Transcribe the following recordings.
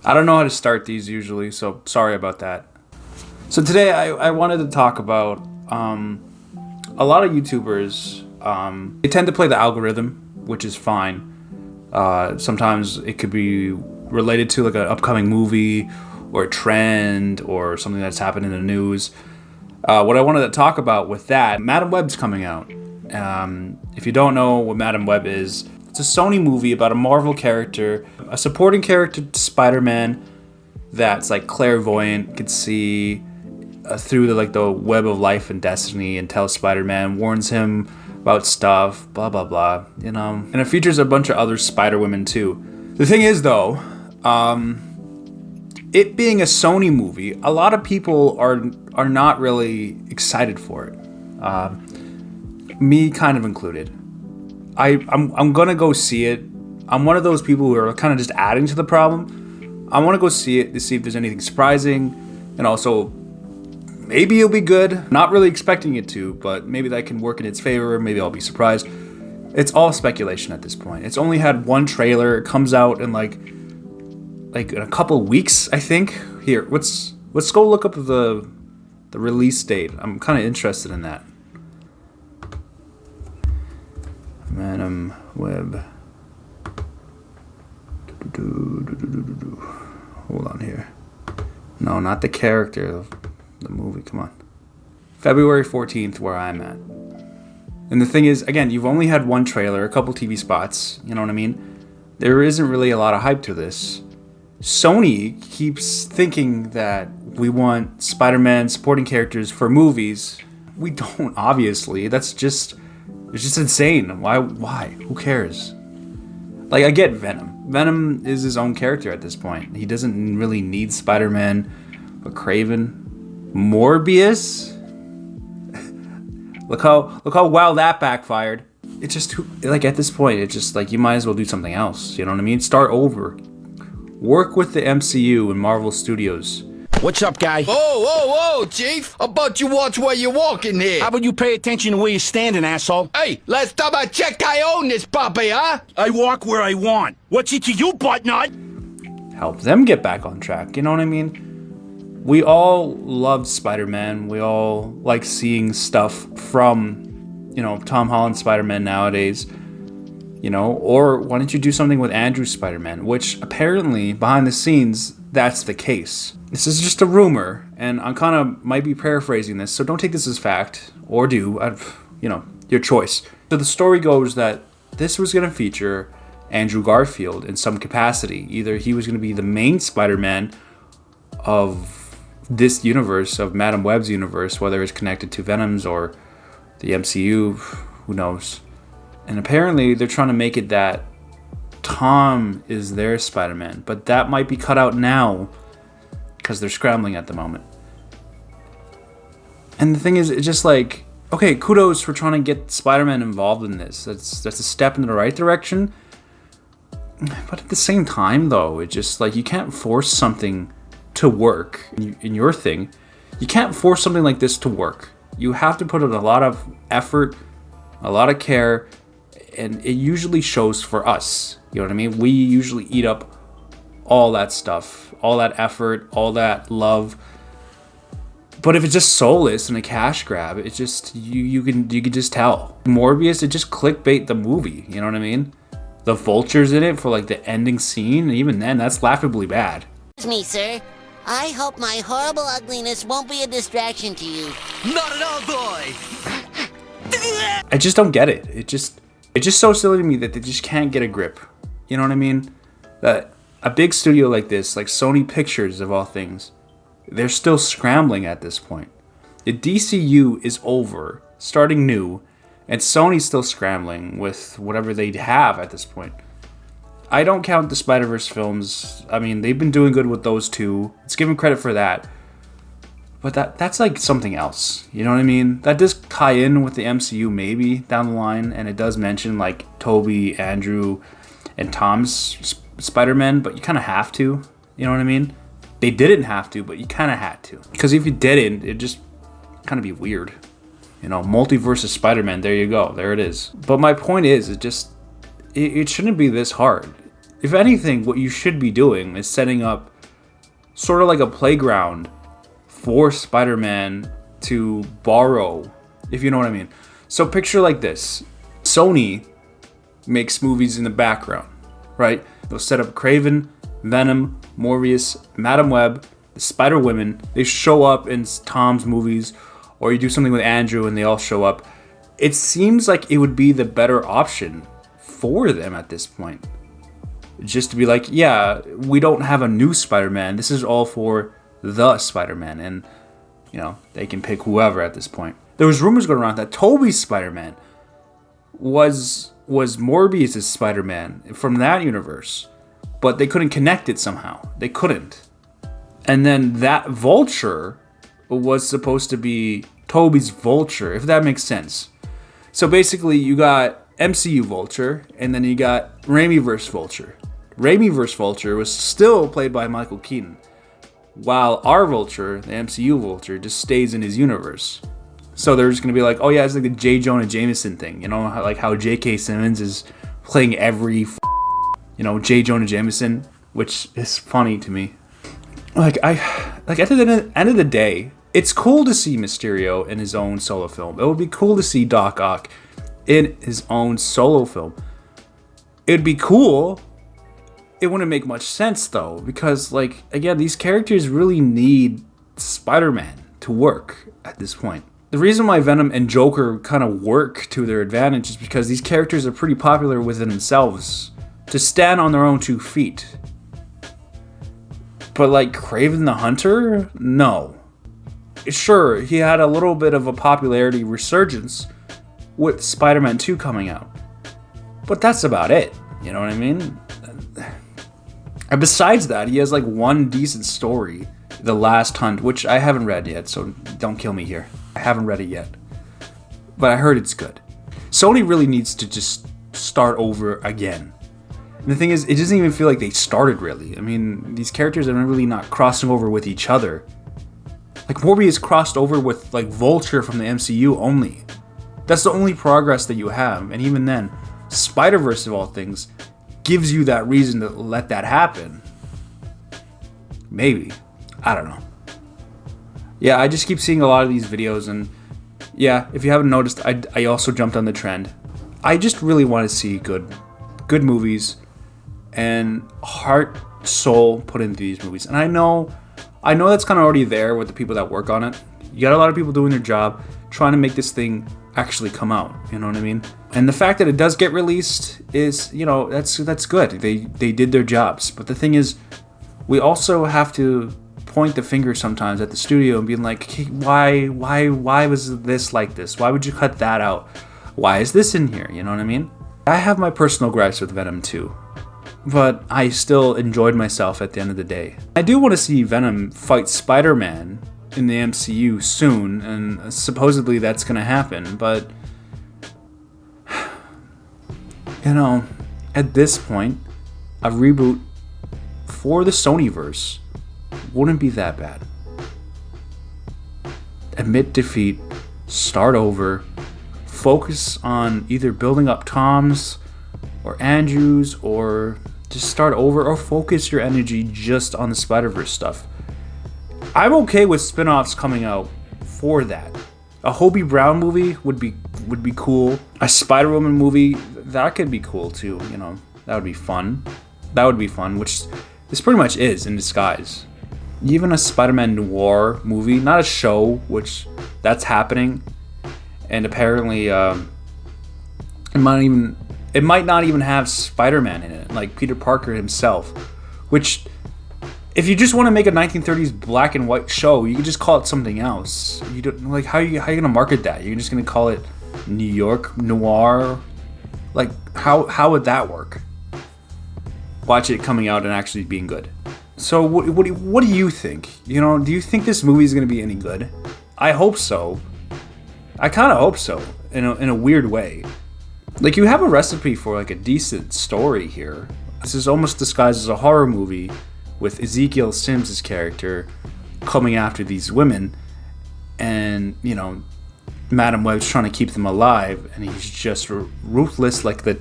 I don't know how to start these usually, so sorry about that. So today I wanted to talk about a lot of YouTubers. They tend to play the algorithm, which is fine. Sometimes it could be related to like an upcoming movie or a trend or something that's happened in the news. What I wanted to talk about with that, Madam Web's coming out. If you don't know what Madam Web is, it's a Sony movie about a Marvel character, a supporting character to Spider-Man that's like clairvoyant, could see through the web of life and destiny and tells Spider-Man, warns him about stuff, blah blah blah, you know. And it features a bunch of other Spider-Women too. The thing is though, it being a Sony movie, a lot of people are not really excited for it. Me kind of included. I'm gonna go see it. I'm one of those people who are kind of just adding to the problem. I want to go see it to see if there's anything surprising, and also maybe it'll be good. Not really expecting it to, but maybe that can work in its favor. Maybe I'll be surprised. It's all speculation at this point. It's only had one trailer. It comes out in like in a couple weeks, I think. Here, let's go look up the release date. I'm kind of interested in that. Madam Web. Hold on here. No, not the character of the movie. Come on. February 14th, where I'm at. And the thing is, again, you've only had one trailer, a couple TV spots. You know what I mean? There isn't really a lot of hype to this. Sony keeps thinking that we want Spider-Man supporting characters for movies. We don't, obviously. It's just insane. Why? Who cares? Like, I get Venom. Venom is his own character at this point. He doesn't really need Spider-Man, but Craven, Morbius. Look how well that backfired. It's just like at this point, it's just like you might as well do something else. You know what I mean? Start over. Work with the MCU and Marvel Studios. What's up, guy? Whoa, Chief! How about you watch where you're walking here? How about you pay attention to where you're standing, asshole? Hey, last time I checked, I own this puppy, huh? I walk where I want. What's it to you, buttnut? Help them get back on track, you know what I mean? We all loved Spider-Man. We all like seeing stuff from, Tom Holland's Spider-Man nowadays. Or why don't you do something with Andrew's Spider-Man, which apparently behind the scenes, that's the case. This is just a rumor, and I kind of might be paraphrasing this, so don't take this as fact, or do, your choice. So the story goes that this was going to feature Andrew Garfield in some capacity. Either he was going to be the main Spider-Man of this universe, of Madam Web's universe, whether it's connected to Venom's or the MCU, who knows. And apparently they're trying to make it that Tom is their Spider-Man, but that might be cut out now because they're scrambling at the moment. And the thing is, it's just like, okay, kudos for trying to get Spider-Man involved in this. That's a step in the right direction. But at the same time, though, it's just like you can't force something to work in your thing. You can't force something like this to work. You have to put in a lot of effort, a lot of care, and it usually shows for us. You know what I mean? We usually eat up all that stuff, all that effort, all that love. But if it's just soulless and a cash grab, it's just you can just tell. Morbius, it just clickbait the movie. You know what I mean? The vultures in it for like the ending scene, and even then, that's laughably bad. Excuse me, sir. I hope my horrible ugliness won't be a distraction to you. Not at all, boy! I just don't get it. It's just so silly to me that they just can't get a grip. You know what I mean? That a big studio like this, like Sony Pictures of all things, they're still scrambling at this point. The DCU is over, starting new, and Sony's still scrambling with whatever they have at this point. I don't count the Spider-Verse films. I mean, they've been doing good with those two. Let's give them credit for that. But that's like something else. You know what I mean? That does tie in with the MCU maybe down the line, and it does mention like Tobey, Andrew, and Tom's Spider-Man, but you kind of have to. You know what I mean? They didn't have to, but you kind of had to. Because if you didn't, it'd just kind of be weird. Multiverse of Spider-Man, there you go. There it is. But my point is, it shouldn't be this hard. If anything, what you should be doing is setting up sort of like a playground for Spider-Man to borrow, if you know what I mean. So picture like this. Sony makes movies in the background, right? They'll set up Kraven, Venom, Morbius, Madam Web, the Spider-Women. They show up in Tom's movies, or you do something with Andrew and they all show up. It seems like it would be the better option for them at this point. Just to be like, yeah, we don't have a new Spider-Man. This is all for the Spider-Man. And, you know, they can pick whoever at this point. There was rumors going around that Tobey's Spider-Man was Morbius' Spider-Man from that universe. But they couldn't connect it somehow. They couldn't. And then that Vulture was supposed to be Tobey's Vulture, if that makes sense. So basically, you got MCU Vulture, and then you got Raimiverse Vulture. Raimiverse Vulture was still played by Michael Keaton, while our Vulture, the MCU Vulture, just stays in his universe. So they're just gonna be like, oh yeah, it's like the J. Jonah Jameson thing, you know, like how J.K. Simmons is playing every, J. Jonah Jameson, which is funny to me. At the end of the day, it's cool to see Mysterio in his own solo film. It would be cool to see Doc Ock in his own solo film. It'd be cool. It wouldn't make much sense though, because again, these characters really need Spider-Man to work at this point. The reason why Venom and Joker kind of work to their advantage is because these characters are pretty popular within themselves to stand on their own 2 feet. But Kraven the Hunter, no. Sure, he had a little bit of a popularity resurgence with Spider-Man 2 coming out, but that's about it. You know what I mean? And besides that, he has one decent story, The Last Hunt, which I haven't read yet, so don't kill me here. I haven't read it yet, but I heard it's good. Sony really needs to just start over again. And the thing is, it doesn't even feel like they started really. I mean, these characters are really not crossing over with each other. Morbius crossed over with Vulture from the MCU only. That's the only progress that you have, and even then, Spider-Verse of all things gives you that reason to let that happen. Maybe. I don't know. Yeah, I just keep seeing a lot of these videos, and yeah, if you haven't noticed, I also jumped on the trend. I just really want to see good movies and heart, soul put into these movies. And I know that's kind of already there with the people that work on it. You got a lot of people doing their job, trying to make this thing actually come out. You know what I mean? And the fact that it does get released is, that's good. They did their jobs. But the thing is, we also have to point the finger sometimes at the studio and being like, hey, why was this like this? Why would you cut that out? Why is this in here? You know what I mean? I have my personal gripes with Venom 2, but I still enjoyed myself at the end of the day. I do want to see Venom fight Spider-Man in the MCU soon, and supposedly that's going to happen, but at this point, a reboot for the Sonyverse wouldn't be that bad. Admit defeat, start over, focus on either building up Tom's or Andrew's, or just start over, or focus your energy just on the Spider-Verse stuff. I'm okay with spin-offs coming out for that. A Hobie Brown movie would be cool. A Spider-Woman movie, that could be cool too, That would be fun. Which this pretty much is in disguise. Even a Spider-Man noir movie, not a show, which that's happening. And apparently it might not even have Spider-Man in it, like Peter Parker himself, which if you just want to make a 1930s black and white show, you can just call it something else. You don't how are you gonna market that? You're just gonna call it New York noir? How would that work? Watch it coming out and actually being good. So what do you think? Do you think this movie is gonna be any good? I hope so. I kind of hope so in a weird way. You have a recipe for a decent story here. This is almost disguised as a horror movie with Ezekiel Sims' character coming after these women, and Madam Web's trying to keep them alive, and he's just ruthless like a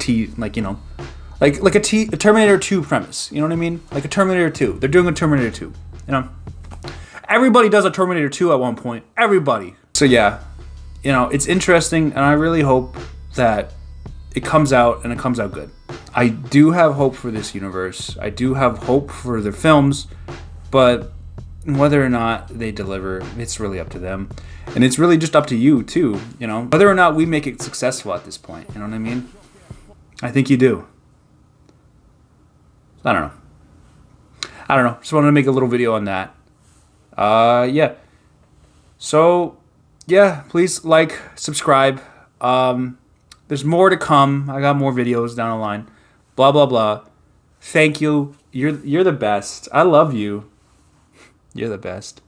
Terminator 2 premise. You know what I mean? Like a Terminator 2. They're doing a Terminator 2. You know, everybody does a Terminator 2 at one point. Everybody. So yeah, you know, it's interesting, and I really hope that it comes out and it comes out good. I do have hope for this universe. I do have hope for their films, but whether or not they deliver, it's really up to them. And it's really just up to you too, you know, whether or not we make it successful at this point. You know what I mean? I think you do. I don't know. Just wanted to make a little video on that. Yeah. So, yeah, please like, subscribe. There's more to come. I got more videos down the line. Blah, blah, blah. Thank you. You're the best. I love you. You're the best.